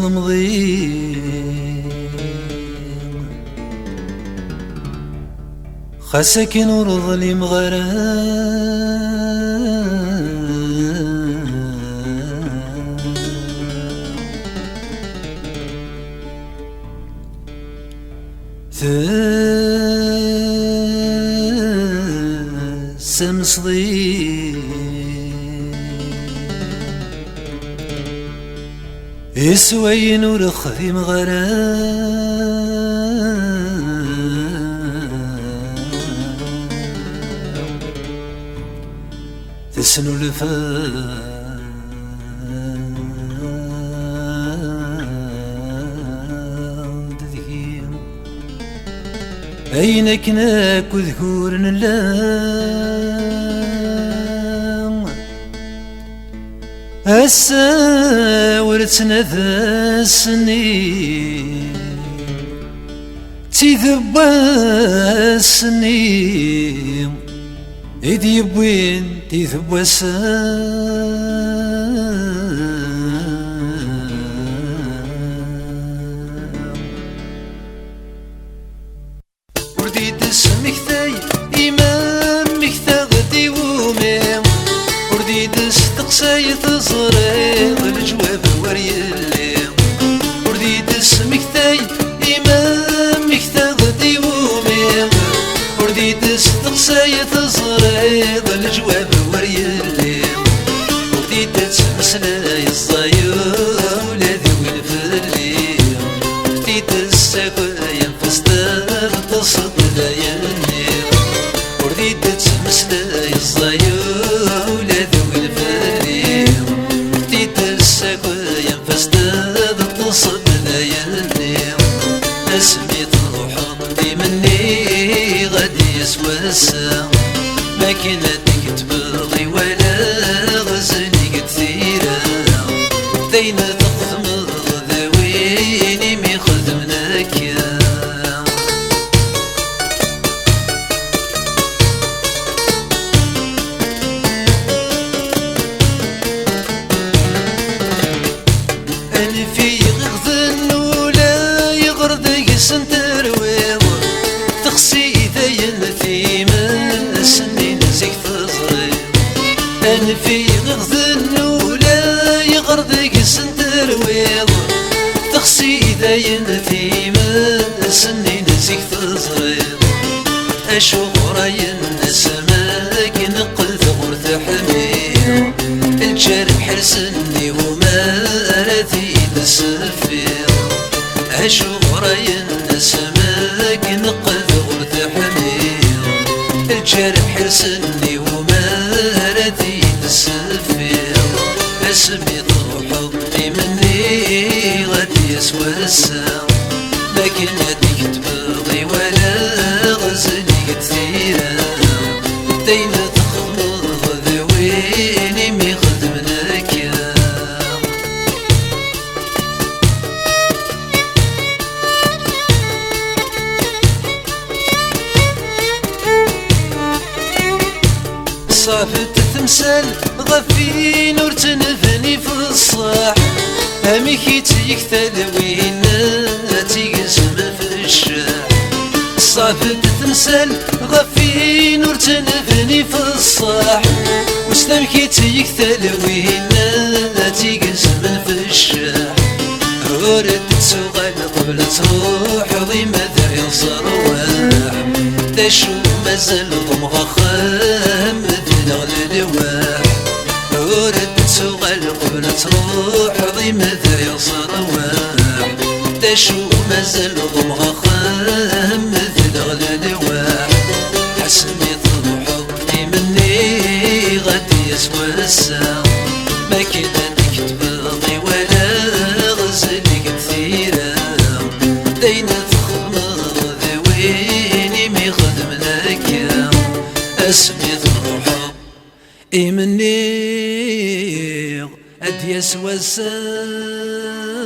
الظلم ضيق خسكن ورظلم غرام سمس ضيق يسوين ورخذي مغرام تسنو الفاد ذكيم أينك ناك وذكور نلام هسا ورثنا ذا السنين تذبى السنين إذ يبوين تذبى ورديت اسمك ثاي إمامك ثاغدي ومام ورديت استقصاي تزريغ الجواب وريالي ورديت اسمك ثاي إمامك ثاغدي ومام ورديت استقصاي تزريغ الجواب وريالي ورديت تمسلاي الصايا ولادي والفلي ورديت السقايا فستار تصد ليالي ورديت تمسلاي الصايا ولادي والفلي ورديت السقايا فستار تصد ليالي اسمي روحي مني غادي يسوى الساعة ما كنتك تبغي ولا غزني كثيرة داين تخدم ذويني مي خدمناك ألفي غغذن ولا يغردك سنترويض تخسي ذاين ثيما سنين زيك تزري ألفي غغذن ولا يغردك سنترويض تخسي ذاين ثيما سنين زيك تزري أشوف راين سماك نقل ثغر تحمير الجرح حرسني وما رثي تسفير أشوف راين سماك نقل ثغر تحمير الجرح حرسني وما رثي تسفير اسمي روحي مني غادي يسوى الساعة لكن هديك تبغي ولا غزني كثيرة داين تخمض ذويني مي خدمناك صافت تمثال غفي نور تنفني في الصاح هميكي تيكتل وين تيقسم في الشاح صافت تمثال غفي نور تنفني في الصاح وسلامكي تيكتل وين تيقسم في الشاح ورد تسوغل قبل تروح ضي ماذا يصرواح تشو مازال ضمغا خام دنغل الواح ورد تسوغل قبل تروح ضي ماذا يصرواح تشو مازال ضمغا خام دنغل الواح حسمي طموحي مني غادي يسوى الساعة ما كنتك تبغي ولا غزلي كثيرة داين تخمض ذويني مي خدمناك اسمي روحي إمني أد يسوى السان